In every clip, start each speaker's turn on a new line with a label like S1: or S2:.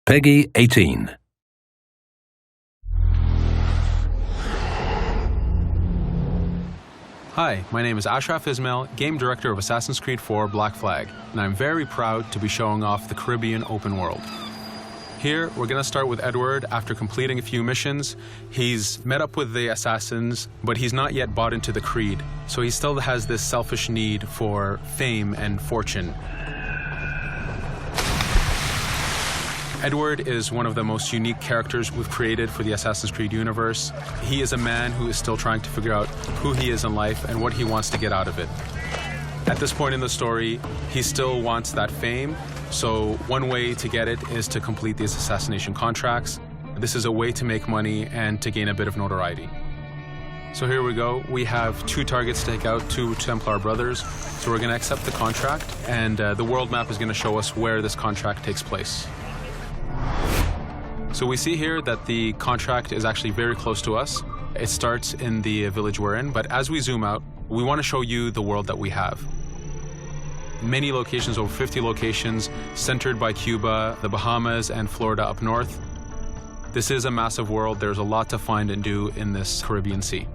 S1: Peggy 18.
S2: Hi, my name is Ashraf Ismail, Game Director of Assassin's Creed 4 Black Flag, and I'm very proud to be showing off the Caribbean open world. Here, we're going to start with Edward. After completing a few missions, he's met up with the assassins, but he's not yet bought into the creed, so he still has this selfish need for fame and fortune. Edward is one of the most unique characters we've created for the Assassin's Creed universe. He is a man who is still trying to figure out who he is in life and what he wants to get out of it. At this point in the story, he still wants that fame, so one way to get it is to complete these assassination contracts. This is a way to make money and to gain a bit of notoriety. So here we go. We have 2 targets to take out, 2 Templar brothers. So we're going to accept the contract, and the world map is going to show us where this contract takes place. So we see here that the contract is actually very close to us. It starts in the village we're in, but as we zoom out, we want to show you the world that we have. Many locations, over 50 locations, centered by Cuba, the Bahamas, and Florida up north. This is a massive world. There's a lot to find and do in this Caribbean Sea.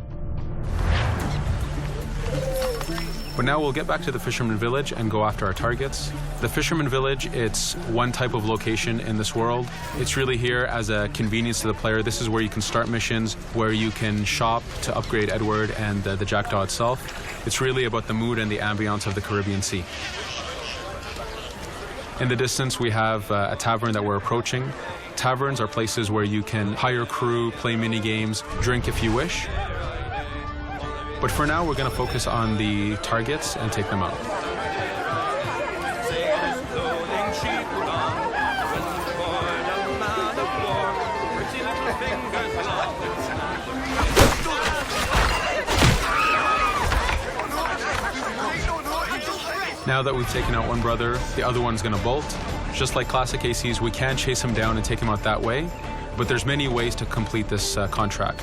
S2: But now we'll get back to the Fisherman Village and go after our targets. The Fisherman Village, it's one type of location in this world. It's really here as a convenience to the player. This is where you can start missions, where you can shop to upgrade Edward and the Jackdaw itself. It's really about the mood and the ambiance of the Caribbean Sea. In the distance, we have a tavern that we're approaching. Taverns are places where you can hire crew, play mini games, drink if you wish. But for now, we're going to focus on the targets and take them out. Now that we've taken out one brother, the other one's going to bolt. Just like classic ACs, we can chase him down and take him out that way, but there's many ways to complete this contract.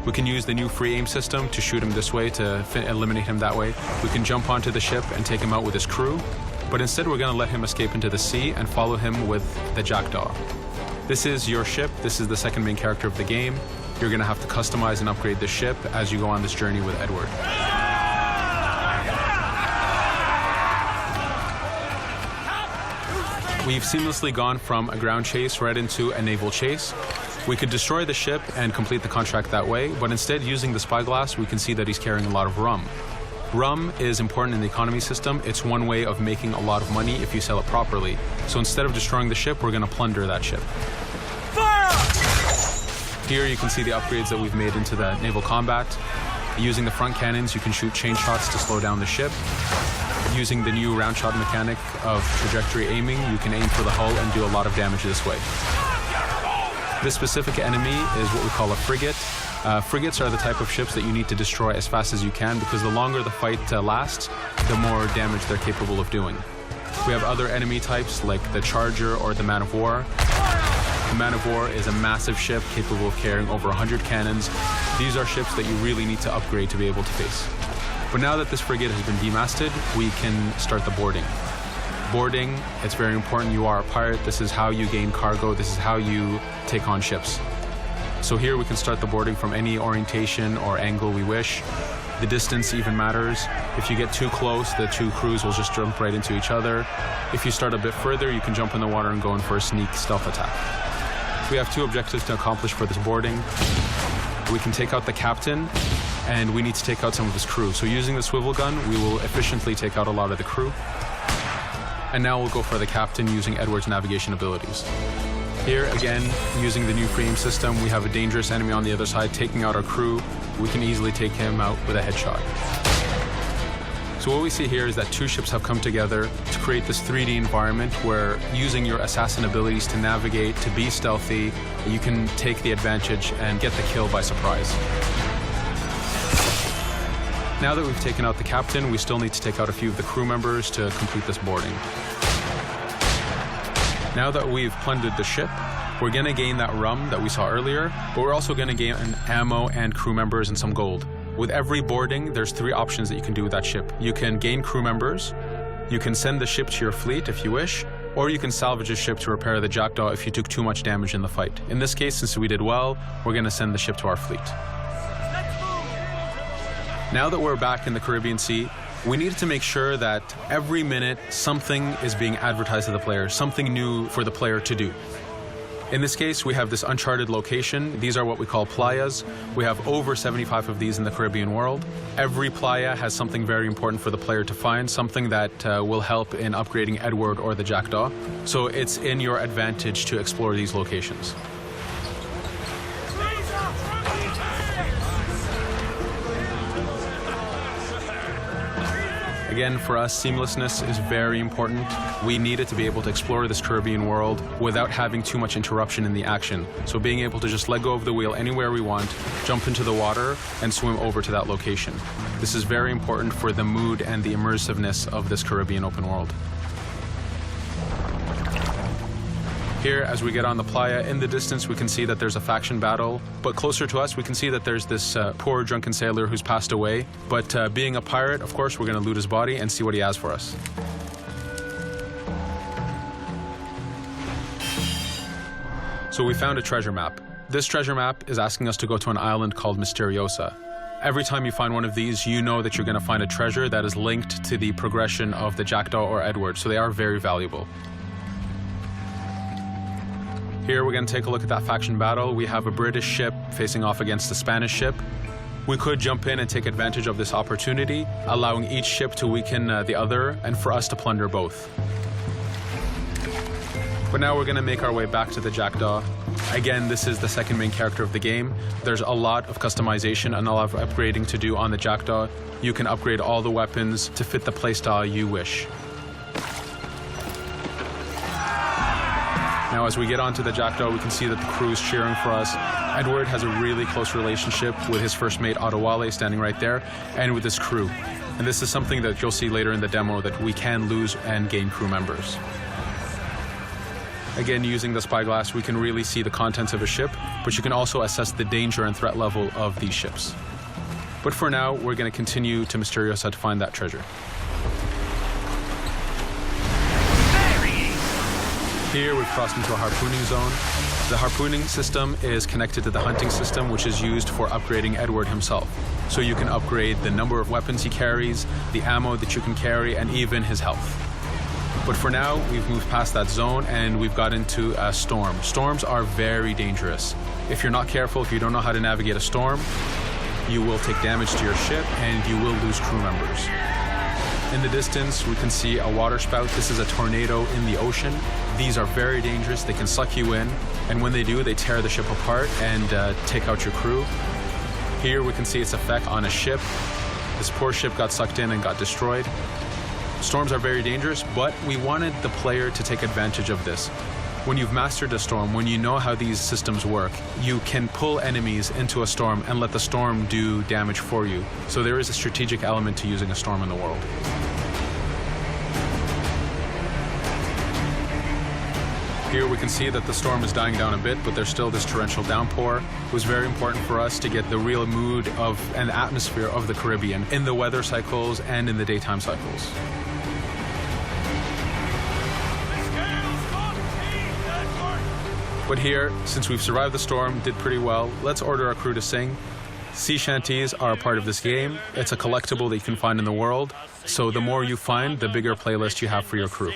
S2: We can use the new free aim system to shoot him this way, to eliminate him that way. We can jump onto the ship and take him out with his crew, but instead we're going to let him escape into the sea and follow him with the Jackdaw. This is your ship. This is the second main character of the game. You're going to have to customize and upgrade the ship as you go on this journey with Edward. We've seamlessly gone from a ground chase right into a naval chase. We could destroy the ship and complete the contract that way, but instead, using the spyglass, we can see that he's carrying a lot of rum. Rum is important in the economy system. It's one way of making a lot of money if you sell it properly. So instead of destroying the ship, we're going to plunder that ship. Fire! Here you can see the upgrades that we've made into the naval combat. Using the front cannons, you can shoot chain shots to slow down the ship. Using the new round shot mechanic of trajectory aiming, you can aim for the hull and do a lot of damage this way. This specific enemy is what we call a frigate. Frigates are the type of ships that you need to destroy as fast as you can, because the longer the fight lasts, the more damage they're capable of doing. We have other enemy types like the Charger or the Man of War. The Man of War is a massive ship capable of carrying over 100 cannons. These are ships that you really need to upgrade to be able to face. But now that this frigate has been demasted, we can start the boarding. Boarding, it's very important. You are a pirate. This is how you gain cargo. This is how you take on ships. So here we can start the boarding from any orientation or angle we wish. The distance even matters. If you get too close, the 2 crews will just jump right into each other. If you start a bit further, you can jump in the water and go in for a sneak stealth attack. We have 2 objectives to accomplish for this boarding. We can take out the captain, and we need to take out some of his crew. So using the swivel gun, we will efficiently take out a lot of the crew. And now we'll go for the captain using Edward's navigation abilities. Here, again, using the new free aim system, we have a dangerous enemy on the other side taking out our crew. We can easily take him out with a headshot. So what we see here is that 2 ships have come together to create this 3D environment where, using your assassin abilities to navigate, to be stealthy, you can take the advantage and get the kill by surprise. Now that we've taken out the captain, we still need to take out a few of the crew members to complete this boarding. Now that we've plundered the ship, we're going to gain that rum that we saw earlier, but we're also going to gain ammo and crew members and some gold. With every boarding, there's 3 options that you can do with that ship. You can gain crew members, you can send the ship to your fleet if you wish, or you can salvage a ship to repair the Jackdaw if you took too much damage in the fight. In this case, since we did well, we're going to send the ship to our fleet. Now that we're back in the Caribbean Sea, we needed to make sure that every minute something is being advertised to the player, something new for the player to do. In this case, we have this uncharted location. These are what we call playas. We have over 75 of these in the Caribbean world. Every playa has something very important for the player to find, something that will help in upgrading Edward or the Jackdaw. So it's in your advantage to explore these locations. Again, for us, seamlessness is very important. We needed to be able to explore this Caribbean world without having too much interruption in the action. So being able to just let go of the wheel anywhere we want, jump into the water, and swim over to that location. This is very important for the mood and the immersiveness of this Caribbean open world. Here, as we get on the playa, in the distance we can see that there's a faction battle, but closer to us we can see that there's this poor drunken sailor who's passed away. But being a pirate, of course, we're going to loot his body and see what he has for us. So we found a treasure map. This treasure map is asking us to go to an island called Misteriosa. Every time you find one of these, you know that you're going to find a treasure that is linked to the progression of the Jackdaw or Edward, so they are very valuable. Here we're going to take a look at that faction battle. We have a British ship facing off against a Spanish ship. We could jump in and take advantage of this opportunity, allowing each ship to weaken the other and for us to plunder both. But now we're going to make our way back to the Jackdaw. Again, this is the second main character of the game. There's a lot of customization and a lot of upgrading to do on the Jackdaw. You can upgrade all the weapons to fit the playstyle you wish. Now, as we get onto the Jackdaw, we can see that the crew is cheering for us. Edward has a really close relationship with his first mate, Adewale, standing right there, and with his crew. And this is something that you'll see later in the demo, that we can lose and gain crew members. Again, using the spyglass, we can really see the contents of a ship, but you can also assess the danger and threat level of these ships. But for now, we're going to continue to Misteriosa to find that treasure. Here we've crossed into a harpooning zone. The harpooning system is connected to the hunting system, which is used for upgrading Edward himself. So you can upgrade the number of weapons he carries, the ammo that you can carry, and even his health. But for now, we've moved past that zone and we've got into a storm. Storms are very dangerous. If you're not careful, if you don't know how to navigate a storm, you will take damage to your ship and you will lose crew members. In the distance, we can see a water spout. This is a tornado in the ocean. These are very dangerous. They can suck you in, and when they do, they tear the ship apart and take out your crew. Here we can see its effect on a ship. This poor ship got sucked in and got destroyed. Storms are very dangerous, but we wanted the player to take advantage of this. When you've mastered a storm, when you know how these systems work, you can pull enemies into a storm and let the storm do damage for you. So there is a strategic element to using a storm in the world. Here we can see that the storm is dying down a bit, but there's still this torrential downpour. It was very important for us to get the real mood of and atmosphere of the Caribbean in the weather cycles and in the daytime cycles. But here, since we've survived the storm, did pretty well, let's order our crew to sing. Sea shanties are a part of this game. It's a collectible that you can find in the world. So the more you find, the bigger playlist you have for your crew.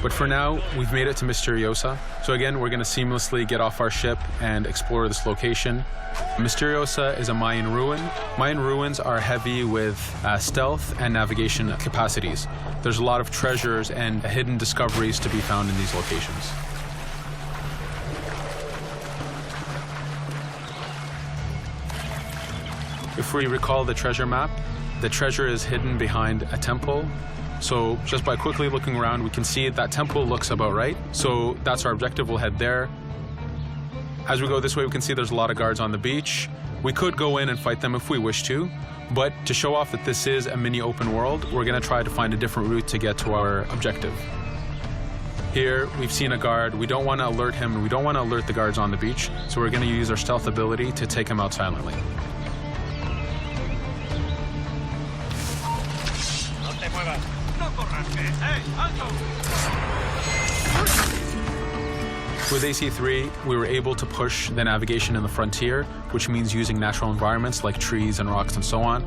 S2: But for now, we've made it to Misteriosa. So again, we're going to seamlessly get off our ship and explore this location. Misteriosa is a Mayan ruin. Mayan ruins are heavy with stealth and navigation capacities. There's a lot of treasures and hidden discoveries to be found in these locations. If we recall the treasure map, the treasure is hidden behind a temple. So just by quickly looking around, we can see that temple looks about right. So that's our objective. We'll head there. As we go this way, we can see there's a lot of guards on the beach. We could go in and fight them if we wish to, but to show off that this is a mini open world, we're going to try to find a different route to get to our objective. Here, we've seen a guard. We don't want to alert him, and we don't want to alert the guards on the beach, so we're going to use our stealth ability to take him out silently.
S1: No te muevas.
S2: With AC3, we were able to push the navigation in the frontier, which means using natural environments like trees and rocks and so on.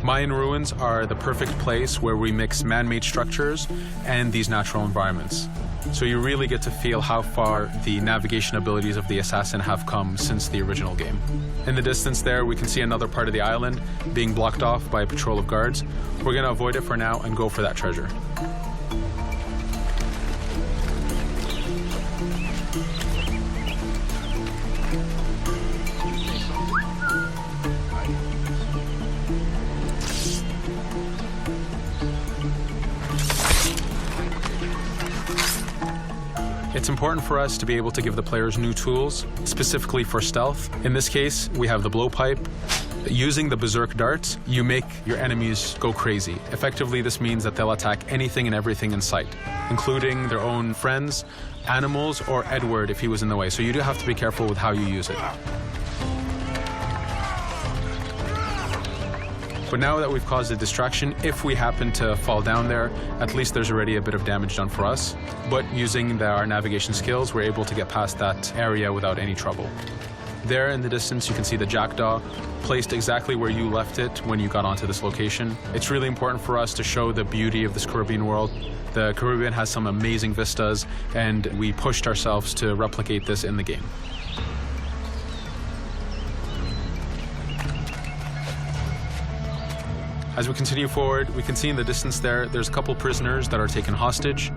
S2: Mayan ruins are the perfect place where we mix man-made structures and these natural environments. So you really get to feel how far the navigation abilities of the assassin have come since the original game. In the distance there, we can see another part of the island being blocked off by a patrol of guards. We're going to avoid it for now and go for that treasure. It's important for us to be able to give the players new tools, specifically for stealth. In this case, we have the blowpipe. Using the berserk darts, you make your enemies go crazy. Effectively, this means that they'll attack anything and everything in sight, including their own friends, animals, or Edward if he was in the way. So you do have to be careful with how you use it. But now that we've caused a distraction, if we happen to fall down there, at least there's already a bit of damage done for us. But using our navigation skills, we're able to get past that area without any trouble. There in the distance, you can see the jackdaw placed exactly where you left it when you got onto this location. It's really important for us to show the beauty of this Caribbean world. The Caribbean has some amazing vistas, and we pushed ourselves to replicate this in the game. As we continue forward, we can see in the distance there's a couple prisoners that are taken hostage.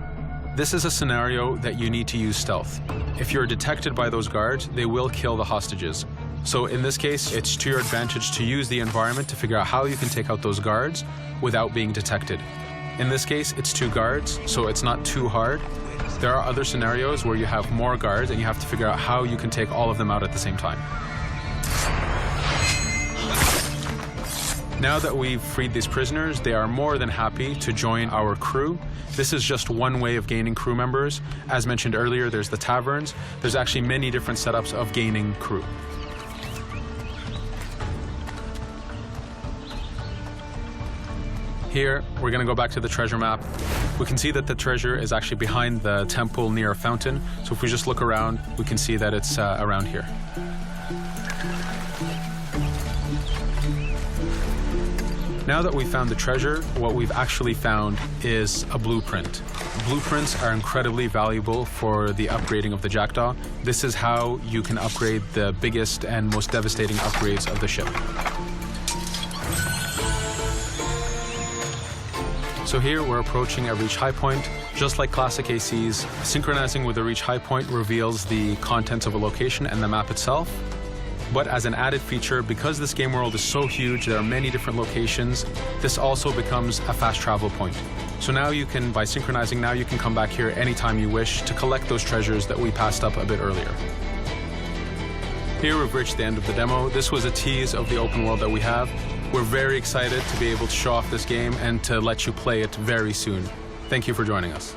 S2: This is a scenario that you need to use stealth. If you're detected by those guards, they will kill the hostages. So in this case, it's to your advantage to use the environment to figure out how you can take out those guards without being detected. In this case, it's 2 guards, so it's not too hard. There are other scenarios where you have more guards and you have to figure out how you can take all of them out at the same time. Now that we've freed these prisoners, they are more than happy to join our crew. This is just one way of gaining crew members. As mentioned earlier, there's the taverns. There's actually many different setups of gaining crew. Here, we're going to go back to the treasure map. We can see that the treasure is actually behind the temple near a fountain. So if we just look around, we can see that it's around here. Now that we've found the treasure, what we've actually found is a blueprint. Blueprints are incredibly valuable for the upgrading of the jackdaw. This is how you can upgrade the biggest and most devastating upgrades of the ship. So here we're approaching a reach high point. Just like classic ACs, synchronizing with the reach high point reveals the contents of a location and the map itself. But as an added feature, because this game world is so huge, there are many different locations, this also becomes a fast travel point. So now you can, by synchronizing, now you can come back here anytime you wish to collect those treasures that we passed up a bit earlier. Here we've reached the end of the demo. This was a tease of the open world that we have. We're very excited to be able to show off this game and to let you play it very soon. Thank you for joining us.